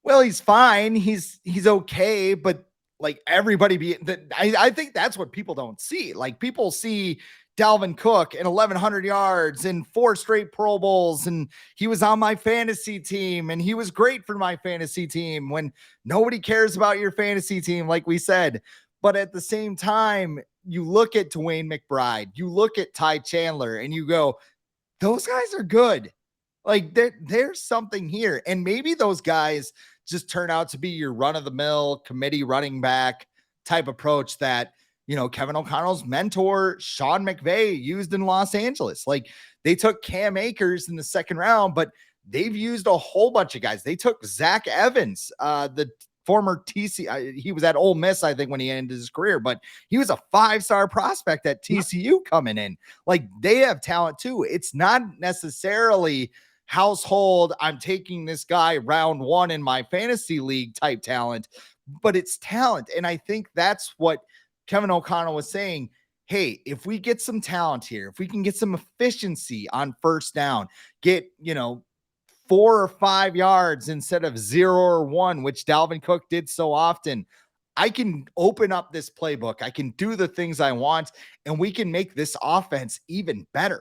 well, he's fine. He's okay. But like everybody I think that's what people don't see. Like people see Dalvin Cook and 1,100 yards and 4 straight Pro Bowls. And he was on my fantasy team and he was great for my fantasy team when nobody cares about your fantasy team, like we said. But at the same time, you look at DeWayne McBride, you look at Ty Chandler and you go, those guys are good. Like there's something here. And maybe those guys just turn out to be your run of the mill committee running back type approach that, you know, Kevin O'Connell's mentor, Sean McVay, used in Los Angeles. Like they took Cam Akers in the 2nd round, but they've used a whole bunch of guys. They took Zach Evans, the former TC. He was at Ole Miss, I think, when he ended his career, but he was a 5-star prospect at TCU coming in. Like they have talent too. It's not necessarily household, I'm taking this guy round 1 in my fantasy league type talent, but it's talent. And I think that's what Kevin O'Connell was saying. Hey, if we get some talent here, if we can get some efficiency on 1st down, get, you know, 4 or 5 yards instead of 0 or 1, which Dalvin Cook did so often. I can open up this playbook. I can do the things I want, and we can make this offense even better.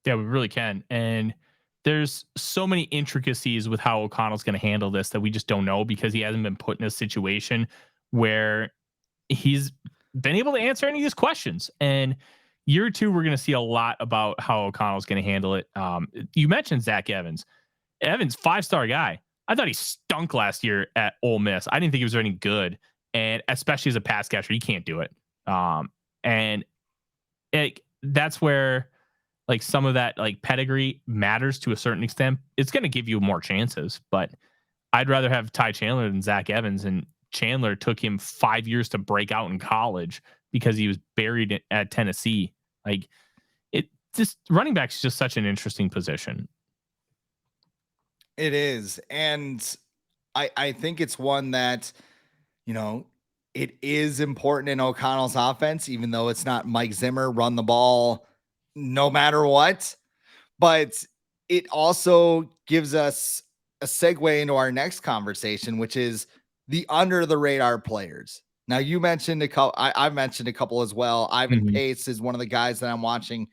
Yeah, we really can. And there's so many intricacies with how O'Connell's going to handle this that we just don't know because he hasn't been put in a situation where he's been able to answer any of these questions. And year two, we're going to see a lot about how O'Connell's going to handle it. You mentioned Zach Evans. Evans, 5-star guy. I thought he stunk last year at Ole Miss. I didn't think he was any good. And especially as a pass catcher, you can't do it. And that's where like some of that like pedigree matters to a certain extent. It's going to give you more chances, but I'd rather have Ty Chandler than Zach Evans. And Chandler took him 5 years to break out in college because he was buried at Tennessee. Like it just running back is just such an interesting position.
It is. And I think it's one that, it is important in O'Connell's offense, even though it's not Mike Zimmer run the ball no matter what. But it also gives us a segue into our next conversation, which is the under the radar players. Now, you mentioned a couple, I've mentioned a couple as well. Ivan Pace is one of the guys that I'm watching.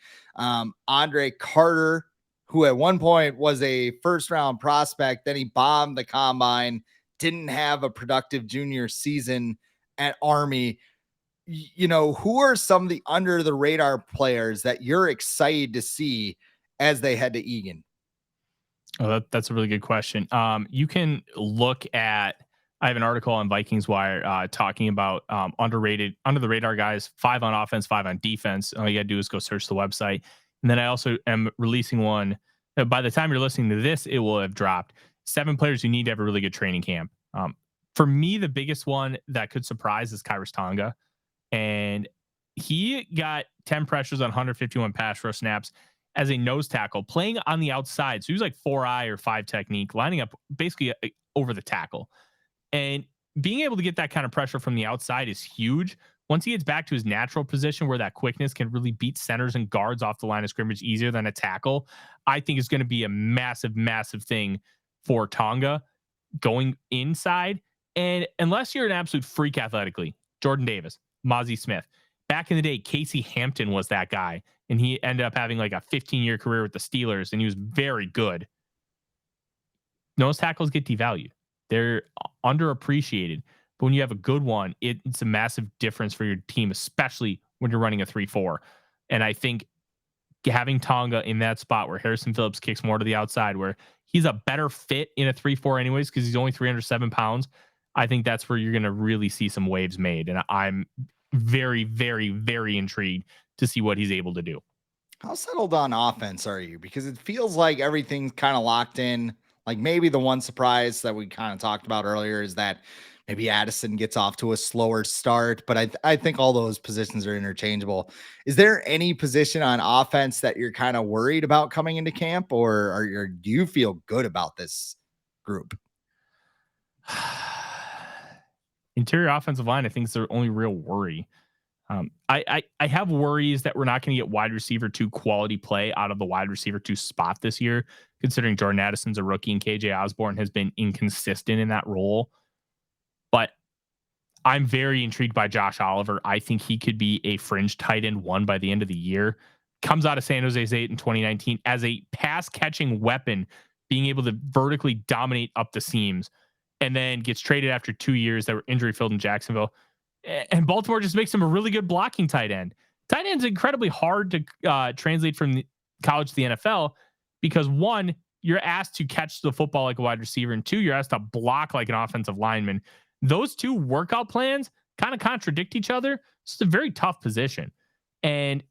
Andre Carter, who at one point was a first round prospect, then he bombed the combine, didn't have a productive junior season at Army. Who are some of the under the radar players that you're excited to see as they head to Egan?
Oh, that's a really good question. You can look at, I have an article on Vikings Wire talking about underrated, under the radar guys, 5 on offense, 5 on defense. All you got to do is go search the website. And then I also am releasing one. By the time you're listening to this, it will have dropped. 7 players you need to have a really good training camp. For me, the biggest one that could surprise is Kairos Tonga. And he got 10 pressures on 151 pass rush snaps as a nose tackle, playing on the outside. So he was like 4-eye or 5 technique, lining up basically over the tackle. And being able to get that kind of pressure from the outside is huge. Once he gets back to his natural position where that quickness can really beat centers and guards off the line of scrimmage easier than a tackle, I think is going to be a massive, massive thing for Tonga going inside. And unless you're an absolute freak athletically, Jordan Davis, Mozzie Smith, back in the day, Casey Hampton was that guy. And he ended up having like a 15-year career with the Steelers, and he was very good. Nose tackles get devalued. They're underappreciated. But when you have a good one, it's a massive difference for your team, especially when you're running a 3-4. And I think having Tonga in that spot where Harrison Phillips kicks more to the outside, where he's a better fit in a 3-4 anyways, because he's only 307 pounds, I think that's where you're going to really see some waves made. And I'm very, very, very intrigued to see what he's able to do.
How settled on offense are you? Because it feels like everything's kind of locked in. Like maybe the one surprise that we kind of talked about earlier is that maybe Addison gets off to a slower start, but I think all those positions are interchangeable. Is there any position on offense that you're kind of worried about coming into camp, or do you feel good about this group?
Interior offensive line, I think, is their only real worry. I have worries that we're not going to get wide receiver 2 quality play out of the wide receiver 2 spot this year, considering Jordan Addison's a rookie and KJ Osborne has been inconsistent in that role. But I'm very intrigued by Josh Oliver. I think he could be a fringe tight end 1 by the end of the year. Comes out of San Jose State in 2019 as a pass catching weapon, being able to vertically dominate up the seams, and then gets traded after 2 years that were injury filled in Jacksonville. And Baltimore just makes him a really good blocking tight end. Tight end's incredibly hard to translate from the college to the NFL because 1, you're asked to catch the football like a wide receiver, and 2, you're asked to block like an offensive lineman. Those 2 workout plans kind of contradict each other. It's a very tough position. And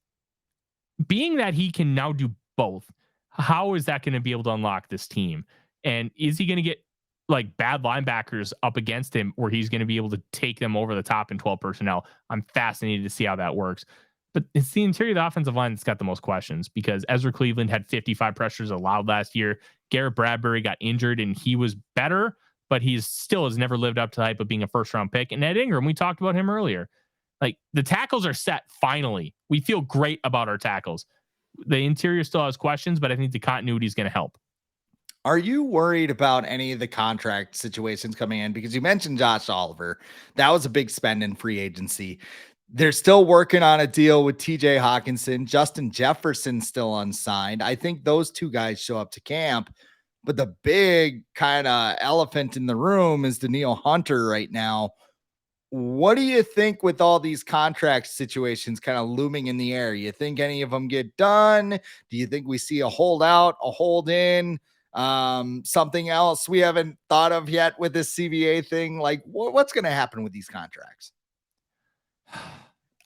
being that he can now do both, how is that going to be able to unlock this team? And is he going to get like bad linebackers up against him where he's going to be able to take them over the top in 12 personnel? I'm fascinated to see how that works. But it's the interior of the offensive line that's got the most questions because Ezra Cleveland had 55 pressures allowed last year. Garrett Bradbury got injured and he was better, but he still has never lived up to the hype of being a first round pick. And Ed Ingram, we talked about him earlier. Like the tackles are set finally. We feel great about our tackles. The interior still has questions, but I think the continuity is going to help.
Are you worried about any of the contract situations coming in? Because you mentioned Josh Oliver. That was a big spend in free agency. They're still working on a deal with TJ Hawkinson. Justin Jefferson still unsigned. I think those two guys show up to camp. But the big kind of elephant in the room is Danielle Hunter right now. What do you think with all these contract situations kind of looming in the air? You think any of them get done? Do you think we see a holdout, a hold in, something else we haven't thought of yet with this CBA thing? Like, what's going to happen with these contracts?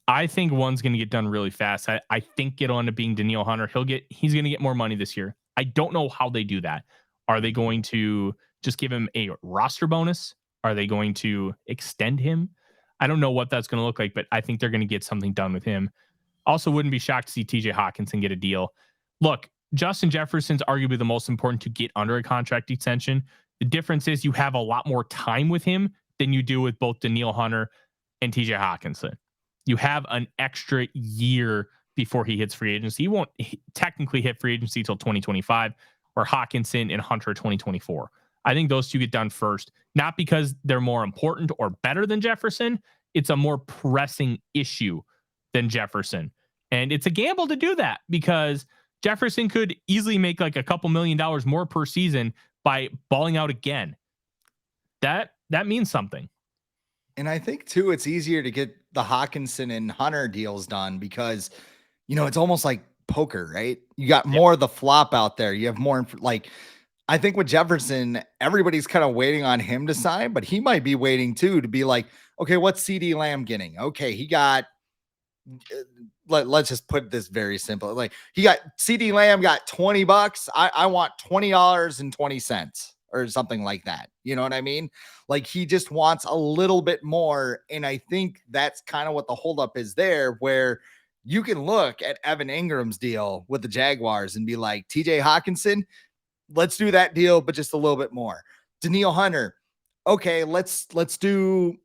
I think one's going to get done really fast. I think it'll end up being Danielle Hunter. He's going to get more money this year. I don't know how they do that. Are they going to just give him a roster bonus? Are they going to extend him? I don't know what that's going to look like, but I think they're going to get something done with him. Also, wouldn't be shocked to see TJ Hawkinson get a deal. Look, Justin Jefferson's arguably the most important to get under a contract extension. The difference is you have a lot more time with him than you do with both Danielle Hunter and TJ Hawkinson. You have an extra year before he hits free agency. He won't technically hit free agency till 2025, or Hawkinson and Hunter 2024. I think those two get done first, not because they're more important or better than Jefferson. It's a more pressing issue than Jefferson. And it's a gamble to do that because Jefferson could easily make like a couple $1 million more per season by balling out again. That means something.
And I think too, it's easier to get the Hawkinson and Hunter deals done because, it's almost like poker, right? You got more of the flop out there. You have more like, I think with Jefferson, everybody's kind of waiting on him to sign, but he might be waiting too to be like, okay, what's CD Lamb getting? Okay, he got, let's just put this very simple. Like he got CD Lamb got $20. I want $20.20 or something like that. You know what I mean? Like he just wants a little bit more. And I think that's kind of what the holdup is there, where you can look at Evan Ingram's deal with the Jaguars and be like, TJ Hawkinson, let's do that deal, but just a little bit more. Danielle Hunter, okay, let's do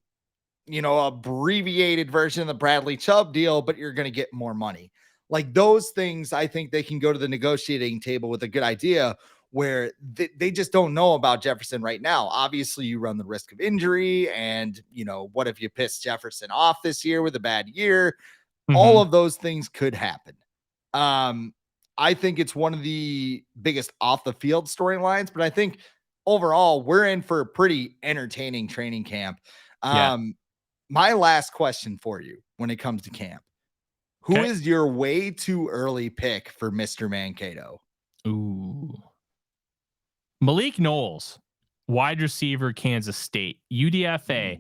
abbreviated version of the Bradley Chubb deal, but you're going to get more money. Like those things, I think they can go to the negotiating table with a good idea where they just don't know about Jefferson right now. Obviously, you run the risk of injury, and what if you piss Jefferson off this year with a bad year? Mm-hmm. All of those things could happen. I think it's one of the biggest off the field storylines, but I think overall we're in for a pretty entertaining training camp. My last question for you when it comes to camp, who is your way too early pick for Mr. Mankato?
Ooh, Malik Knowles, wide receiver, Kansas State, UDFA.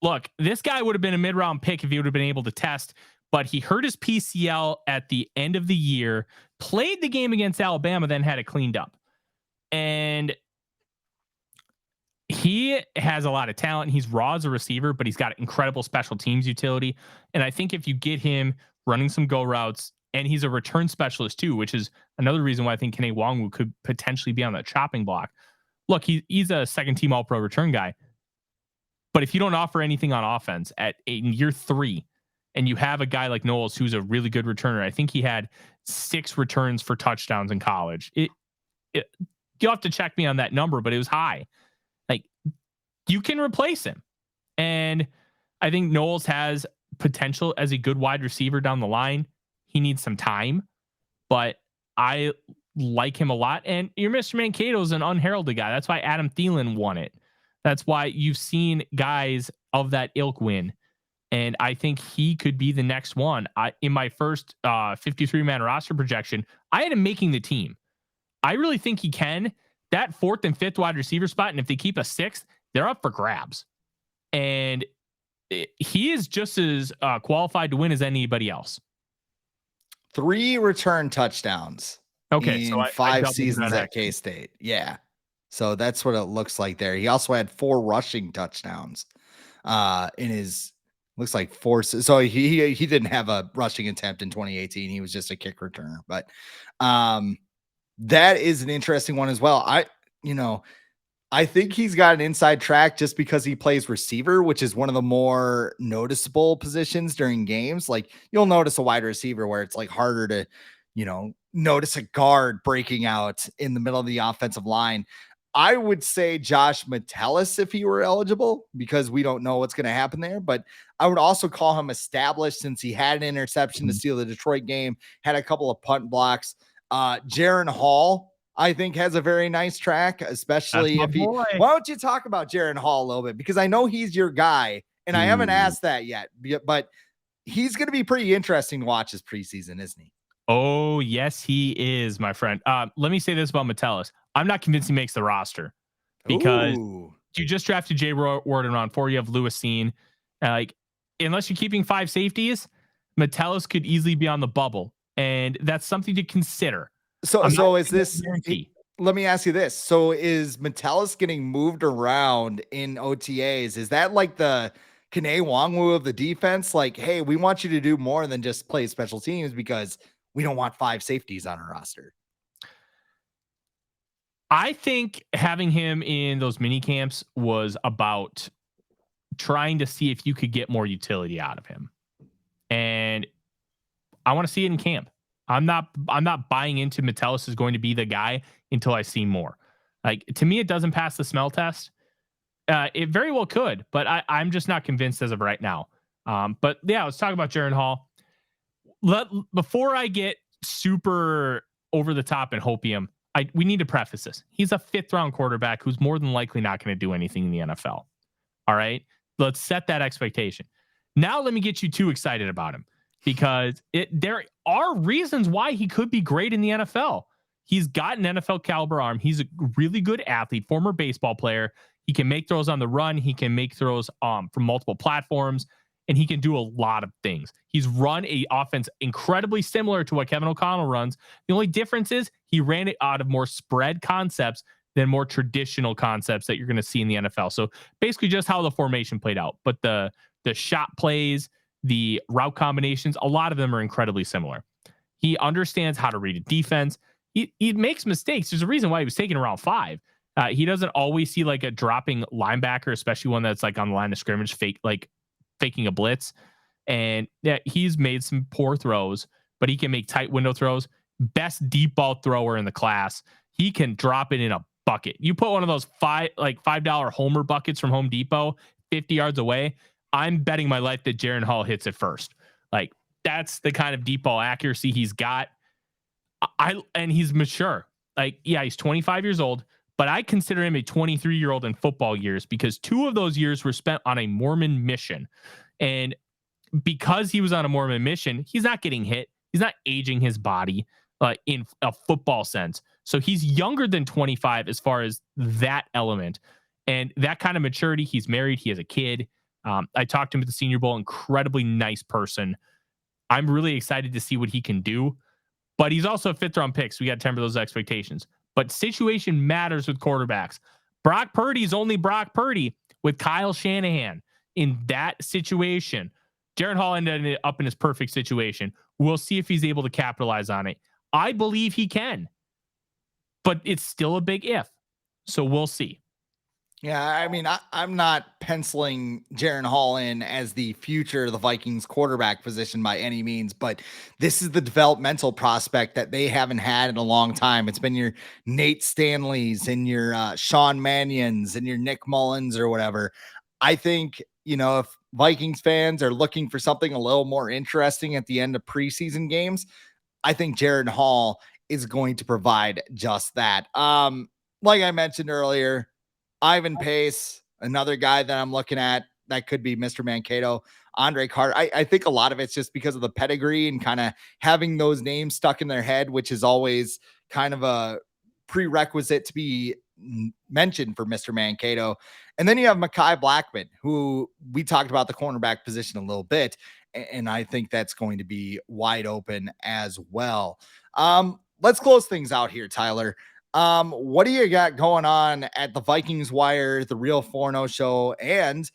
Look, this guy would have been a mid-round pick if he would have been able to test, but he hurt his PCL at the end of the year, played the game against Alabama, then had it cleaned up. And he has a lot of talent. He's raw as a receiver, but he's got incredible special teams utility. And I think if you get him running some go routes, and he's a return specialist too, which is another reason why I think Kene Nwangwu could potentially be on that chopping block. Look, he's a second team all-pro return guy. But if you don't offer anything on offense in year 3, and you have a guy like Knowles who's a really good returner, I think he had 6 returns for touchdowns in college. You'll have to check me on that number, but it was high. Like, you can replace him. And I think Knowles has potential as a good wide receiver down the line. He needs some time, but I like him a lot. And your Mr. Mankato's an unheralded guy. That's why Adam Thielen won it. That's why you've seen guys of that ilk win. And I think he could be the next one. In my first 53-man roster projection, I had him making the team. I really think he can. That 4th and 5th wide receiver spot, and if they keep a 6th, they're up for grabs. And he is just as qualified to win as anybody else.
3 return touchdowns.
Okay,
in 5 seasons at K-State. Yeah. So that's what it looks like there. He also had 4 rushing touchdowns in his, looks like 4. So he didn't have a rushing attempt in 2018. He was just a kick returner. But that is an interesting one as well. I think he's got an inside track just because he plays receiver, which is one of the more noticeable positions during games. Like you'll notice a wide receiver where it's like harder notice a guard breaking out in the middle of the offensive line. I would say Josh Metellus if he were eligible, because we don't know what's going to happen there. But I would also call him established, since he had an interception to steal the Detroit game, had a couple of punt blocks. Jaren Hall, I think, has a very nice track, especially if he.
Boy.
Why don't you talk about Jaren Hall a little bit? Because I know he's your guy, and I haven't asked that yet, but he's going to be pretty interesting to watch this preseason, isn't he?
Oh, yes, he is, my friend. Let me say this about Metellus. I'm not convinced he makes the roster, because you just drafted Jay Ward in round 4. You have Lewis Seen. Unless you're keeping 5 safeties, Metellus could easily be on the bubble, and that's something to consider.
So is this? Let me ask you this. So is Metellus getting moved around in OTAs? Is that like the Kene Nwangwu of the defense? Like, hey, we want you to do more than just play special teams, because we don't want 5 safeties on our roster.
I think having him in those mini camps was about trying to see if you could get more utility out of him. And I want to see it in camp. I'm not buying into Metellus is going to be the guy until I see more. Like, to me, it doesn't pass the smell test. It very well could, but I'm just not convinced as of right now. But yeah, let's talk about Jaren Hall. Before I get super over the top and hopium, we need to preface this. He's a 5th round quarterback who's more than likely not going to do anything in the NFL. All right. Let's set that expectation. Now let me get you too excited about him, because there are reasons why he could be great in the NFL. He's got an NFL caliber arm. He's a really good athlete, former baseball player. He can make throws on the run. He can make throws from multiple platforms, and he can do a lot of things. He's run a offense incredibly similar to what Kevin O'Connell runs. The only difference is he ran it out of more spread concepts than more traditional concepts that you're going to see in the NFL. So basically just how the formation played out. But the shot plays, the route combinations, a lot of them are incredibly similar. He understands how to read a defense. He makes mistakes. There's a reason why he was taken around 5. He doesn't always see like a dropping linebacker, especially one that's like on the line of scrimmage, faking a blitz. And yeah, he's made some poor throws, but he can make tight window throws. Best deep ball thrower in the class. He can drop it in a bucket. You put one of those $5 Homer buckets from Home Depot 50 yards away, I'm betting my life that Jaren Hall hits it first. Like, that's the kind of deep ball accuracy he's got. And he's mature. Like, yeah, he's 25 years old, but I consider him a 23-year-old in football years, because 2 of those years were spent on a Mormon mission. And because he was on a Mormon mission, he's not getting hit. He's not aging his body in a football sense. So he's younger than 25 as far as that element. And that kind of maturity, he's married. He has a kid. I talked to him at the Senior Bowl. Incredibly nice person. I'm really excited to see what he can do. But he's also a 5th round pick, so we got to temper those expectations. But situation matters with quarterbacks. Brock Purdy's only Brock Purdy with Kyle Shanahan in that situation. Jaren Hall ended up in his perfect situation. We'll see if he's able to capitalize on it. I believe he can, but it's still a big if. So we'll see.
Yeah, I mean, I'm not penciling Jaren Hall in as the future of the Vikings quarterback position by any means, but this is the developmental prospect that they haven't had in a long time. It's been your Nate Stanleys and your Sean Mannions and your Nick Mullins or whatever. I think, if Vikings fans are looking for something a little more interesting at the end of preseason games, I think Jaren Hall is going to provide just that. Like I mentioned earlier, Ivan Pace, another guy that I'm looking at that could be Mr. Mankato. Andre Carter. I think a lot of it's just because of the pedigree and kind of having those names stuck in their head, which is always kind of a prerequisite to be mentioned for Mr. Mankato. And then you have Mekhi Blackman, who we talked about the cornerback position a little bit, and I think that's going to be wide open as well. Let's close things out here, Tyler. What do you got going on at the Vikings Wire, the Real Forno Show, and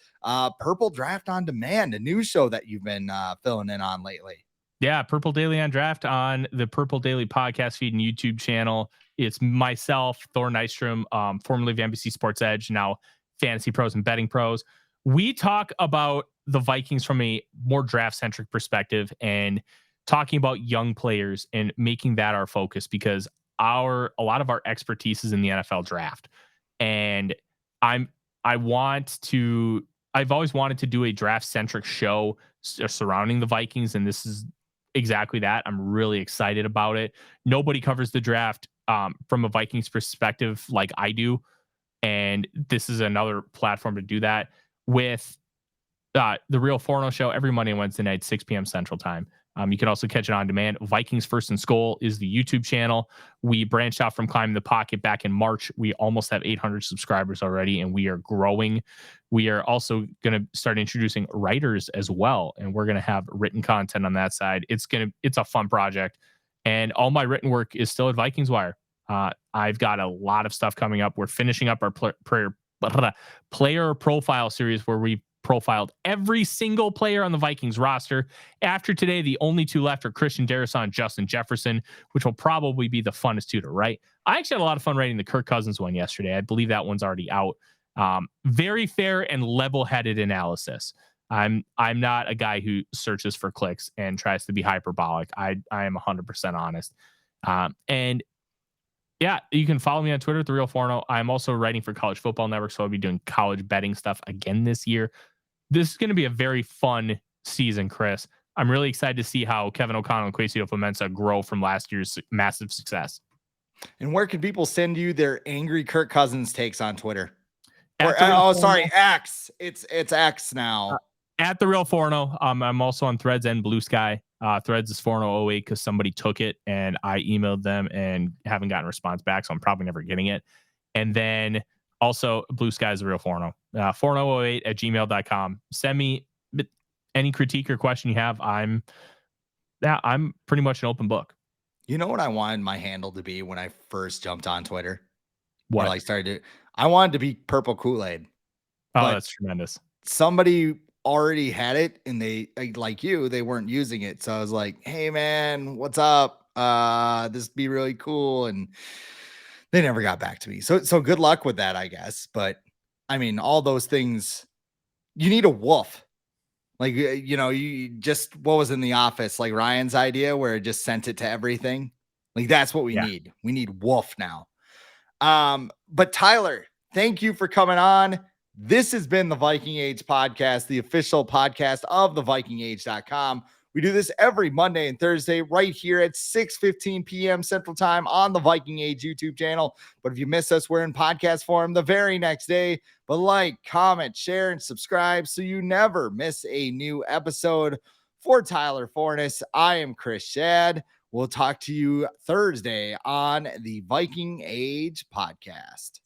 Purple Draft on Demand, a new show that you've been filling in on lately?
Yeah, Purple Daily on Draft on the Purple Daily podcast feed and YouTube channel. It's myself, Thor Nystrom, formerly of NBC Sports Edge, now Fantasy Pros and Betting Pros. We talk about the Vikings from a more draft-centric perspective and talking about young players and making that our focus, because a lot of our expertise is in the NFL draft. And I'm I want to I've always wanted to do a draft centric show surrounding the Vikings, and this is exactly that. I'm really excited about it. Nobody covers the draft from a Vikings perspective like I do, and this is another platform to do that with the Real Forno Show every Monday and Wednesday night, 6 p.m. Central Time. You can also catch it on demand. Vikings First and Skol is the YouTube channel. We branched out from Climbing the Pocket back in March. We almost have 800 subscribers already, and we are growing. We are also going to start introducing writers as well, and we're going to have written content on that side. It's a fun project, and all my written work is still at Vikings Wire. I've got a lot of stuff coming up. We're finishing up our player profile series where we profiled every single player on the Vikings roster. After today, the only two left are Christian Darrisaw and Justin Jefferson, which will probably be the funnest two to write. I actually had a lot of fun writing the Kirk Cousins one yesterday. I believe that one's already out. Very fair and level-headed analysis. I'm not a guy who searches for clicks and tries to be hyperbolic. I am 100% honest. And yeah, you can follow me on Twitter at The Real Forno. I'm also writing for College Football Network, so I'll be doing college betting stuff again this year. This is going to be a very fun season, Chris. I'm really excited to see how Kevin O'Connell and Kwesi Ofo-Mensah grow from last year's massive success.
And where can people send you their angry Kirk Cousins takes on Twitter? X. It's X now.
At The Real Forno. I'm also on Threads and Blue Sky. Threads is Forno08 because somebody took it and I emailed them and haven't gotten a response back, so I'm probably never getting it. And then also Blue Sky is The Real Forno. Forno08@gmail.com. Send me any critique or question you have. I'm pretty much an open book.
You know what I wanted my handle to be when I first jumped on Twitter?
What?
I wanted to be Purple Kool-Aid.
Oh, that's tremendous.
Somebody already had it and they weren't using it. So I was like, hey man, what's up? This would be really cool. And they never got back to me. So good luck with that, I guess. But I mean, all those things, you need a wolf. Like, you just, what was in The Office, like Ryan's idea where it just sent it to everything. Like, that's what we need. We need wolf now. But Tyler, thank you for coming on. This has been the Viking Age podcast, the official podcast of thevikingage.com. We do this every Monday and Thursday right here at 6:15 p.m. Central Time on the Viking Age YouTube channel. But if you miss us, we're in podcast form the very next day. But like, comment, share, and subscribe so you never miss a new episode. For Tyler Forness, I am Chris Schad. We'll talk to you Thursday on the Viking Age podcast.